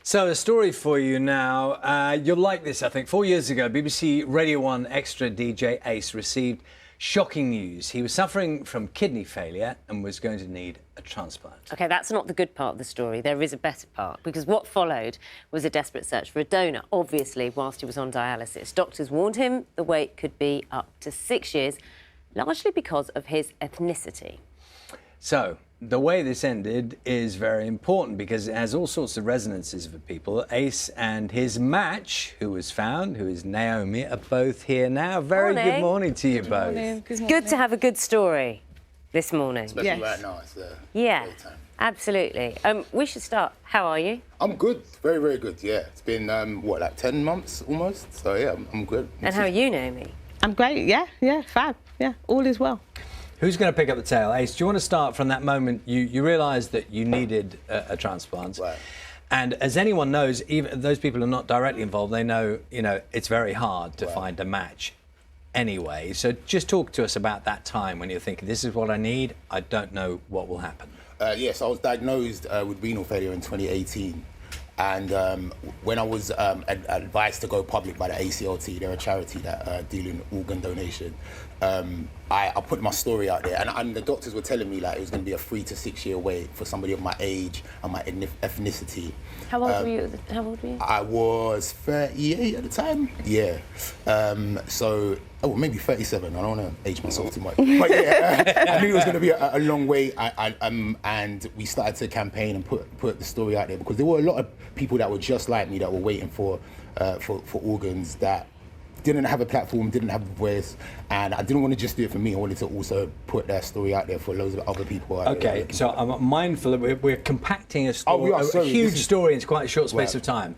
So, a story for you now. You'll like this, I think. 4 years ago, BBC Radio 1 extra DJ Ace received shocking news. He was suffering from kidney failure and was going to need a transplant. OK, that's not the good part of the story. There is a better part, because what followed was a desperate search for a donor, obviously, whilst he was on dialysis. Doctors warned him the wait could be up to 6 years, largely because of his ethnicity. So, the way this ended is very important because it has all sorts of resonances for people. Ace and his match, who was found, who is Naomi, are both here now. Very good morning to you both. It's good to have a good story this morning. Especially right now, it's yeah, great time. Absolutely. We should start. How are you? I'm good, very, very good, yeah. It's been, what, like 10 months almost? So, yeah, I'm good. And how are you, Naomi? I'm great, yeah, fab, yeah, all is well. Who's going to pick up the tale? Ace, do you want to start from that moment you realised that you needed a transplant? Right. And as anyone knows, even those people who are not directly involved, they know, it's very hard to find a match anyway. So just talk to us about that time when you're thinking, this is what I need, I don't know what will happen. Yes, I was diagnosed with renal failure in 2018. And when I was advised to go public by the ACLT, they're a charity that deal in organ donation, I put my story out there, and the doctors were telling me like it was going to be a 3 to 6 year wait for somebody of my age and my ethnicity. How old were you? I was 38 at the time. Yeah. Maybe 37. I don't want to age myself too much. But yeah, I knew it was going to be a long wait. And we started to campaign and put the story out there because there were a lot of people that were just like me that were waiting for organs that didn't have a platform, didn't have a voice, and I didn't want to just do it for me. I wanted to also put their story out there for loads of other people. Okay, so I'm mindful that we're compacting a story, a huge story into quite a short space of time.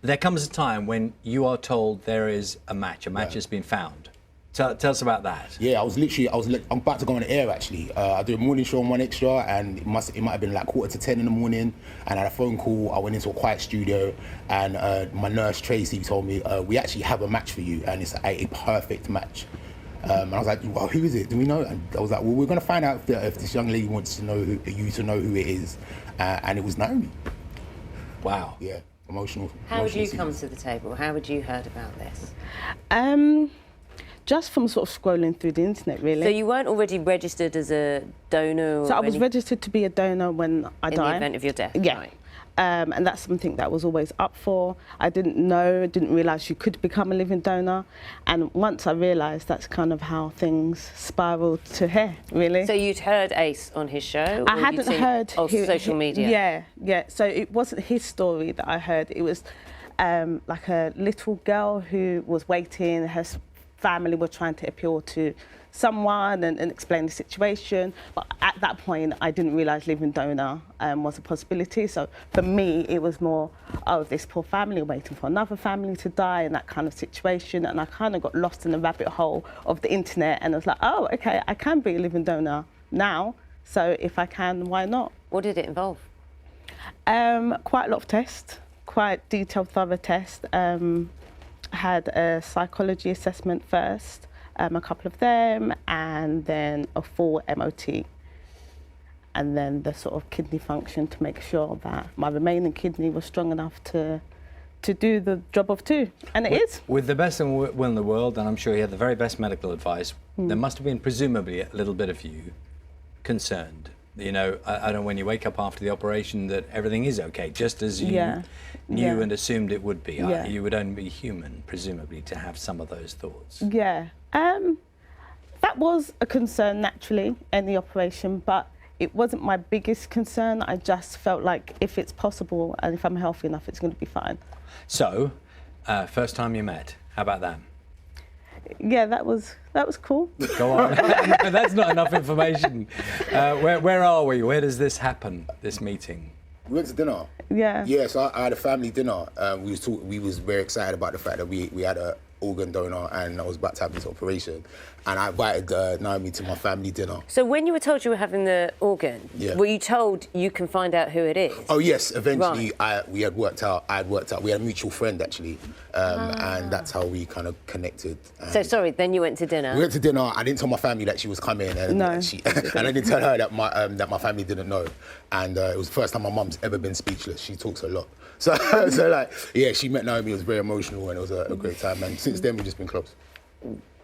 There comes a time when you are told there is a match has been found. Tell us about that. Yeah, I'm about to go on the air actually. I do a morning show on 1Extra, and it might have been like 9:45 in the morning. And I had a phone call. I went into a quiet studio, and my nurse Tracy told me we actually have a match for you, and it's a perfect match. And I was like, well, who is it? Do we know? And I was like, well, we're going to find out if this young lady wants to know who it is. And it was Naomi. Wow. Yeah, emotional. How would you come to the table? How would you heard about this? Just from sort of scrolling through the internet, really. So you weren't already registered as a donor? So I was registered to be a donor when I died. In the event of your death? Yeah. Right. And that's something that I was always up for. I didn't realise you could become a living donor. And once I realised, that's kind of how things spiralled to here, really. So you'd heard Ace on his show? I hadn't heard... On social media? Yeah. So it wasn't his story that I heard. It was like a little girl who was waiting. Her family were trying to appeal to someone and explain the situation, but at that point I didn't realise living donor was a possibility. So for me it was more, this poor family waiting for another family to die and that kind of situation, and I kind of got lost in the rabbit hole of the internet, and I was like, oh, okay, I can be a living donor now, so if I can, why not? What did it involve? Quite a lot of tests, quite detailed, thorough tests. Had a psychology assessment first, a couple of them, and then a full MOT. And then the sort of kidney function to make sure that my remaining kidney was strong enough to do the job of two. And it is. With the best will in the world, and I'm sure you had the very best medical advice, there must have been presumably a little bit of you concerned. I don't know, when you wake up after the operation that everything is okay, just as you knew and assumed it would be. You would only be human, presumably, to have some of those thoughts. Yeah. That was a concern, naturally, in the operation, but it wasn't my biggest concern. I just felt like if it's possible and if I'm healthy enough, it's going to be fine. So, first time you met, how about that? Yeah, that was cool. Go on. That's not enough information. Where are we? Where does this happen, this meeting? We went to dinner. Yeah. Yeah, so I had a family dinner. We was very excited about the fact that we had a organ donor and I was about to have this operation. And I invited Naomi to my family dinner. So when you were told you were having the organ, were you told you can find out who it is? Oh yes, eventually I had worked out, we had a mutual friend actually, and that's how we kind of connected. So sorry, then you went to dinner? We went to dinner. I didn't tell my family that she was coming, and, and I didn't tell her that my family didn't know. And it was the first time my mum's ever been speechless. She talks a lot. So like, yeah, she met Naomi, it was very emotional and it was a great time. And since then, we've just been close.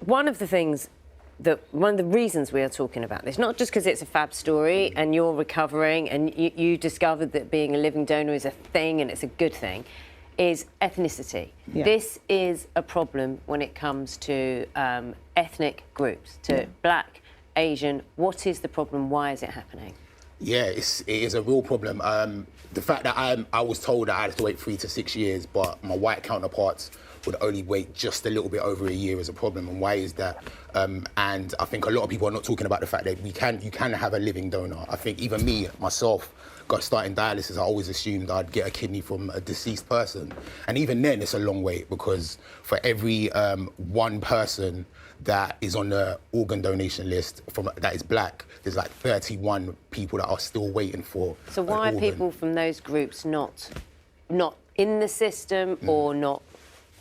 One of the reasons we are talking about this, not just because it's a fab story and you're recovering and you discovered that being a living donor is a thing and it's a good thing, is ethnicity. Yeah. This is a problem when it comes to ethnic groups, to Black, Asian. What is the problem? Why is it happening? Yeah, it is a real problem. The fact that I was told that I had to wait 3 to 6 years, but my white counterparts would only wait just a little bit over a year is a problem. And why is that? And I think a lot of people are not talking about the fact that you can have a living donor. I think even me, myself, got started dialysis, I always assumed I'd get a kidney from a deceased person. And even then, it's a long wait because for every one person that is on the organ donation list that is Black, there's like 31 people that are still waiting for. So why are people from those groups not in the system or not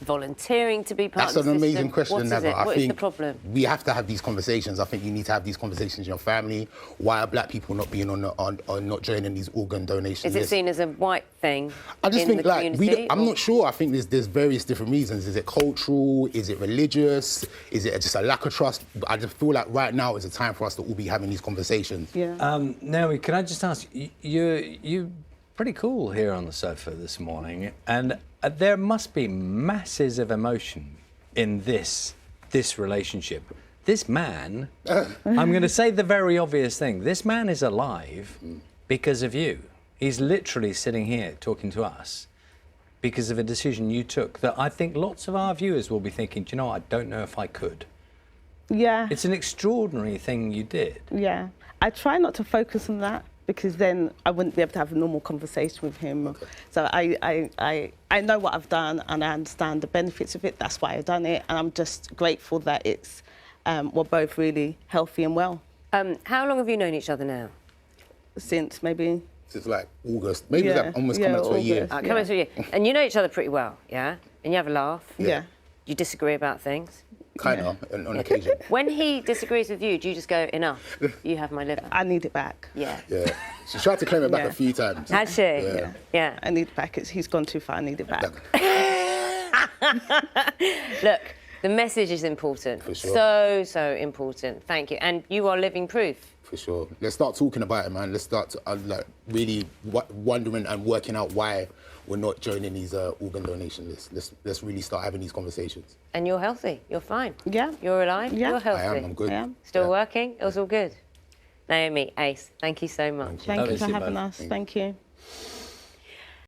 volunteering to be part That's of the an system? amazing question, What is Nava. it? I What is think the problem? we have to have these conversations. I think you need to have these conversations in your family. Why are Black people not being on not joining these organ donation Is it lists? seen as a white thing? I just in think the like community, I'm or- not sure. I think there's various different reasons. Is it cultural? Is it religious? Is it just a lack of trust? I just feel like right now is a time for us to all be having these conversations. Yeah. Naomi, can I just ask, you're pretty cool here on the sofa this morning, and there must be masses of emotion in this relationship. This man, I'm going to say the very obvious thing, this man is alive because of you. He's literally sitting here talking to us because of a decision you took that I think lots of our viewers will be thinking, do you know, I don't know if I could. Yeah. It's an extraordinary thing you did. Yeah. I try not to focus on that because then I wouldn't be able to have a normal conversation with him. Okay. So I know what I've done and I understand the benefits of it. That's why I've done it. And I'm just grateful that it's we're both really healthy and well. How long have you known each other now? Since maybe... Since like August. Maybe it's like almost coming to a year. August. Coming to you. And you know each other pretty well, yeah? And you have a laugh. Yeah. You disagree about things. Kind of, on occasion. When he disagrees with you, do you just go, enough, you have my liver? I need it back. Yeah. Yeah. She tried to claim it back Yeah. a few times. Has she? Yeah. Yeah. I need it back. He's gone too far. I need it back. Look, the message is important. For sure. So important. Thank you. And you are living proof. For sure. Let's start talking about it, man. Let's start like really wondering and working out why we're not joining these organ donation lists. Let's really start having these conversations. And you're healthy. You're fine. Yeah. You're alive. Yeah. You're healthy. I am. I'm good. I am. Still Yeah. working. It was all good. Naomi, ace. Thank you so much. Thank you Lovely for to see you having both. us. Thank you.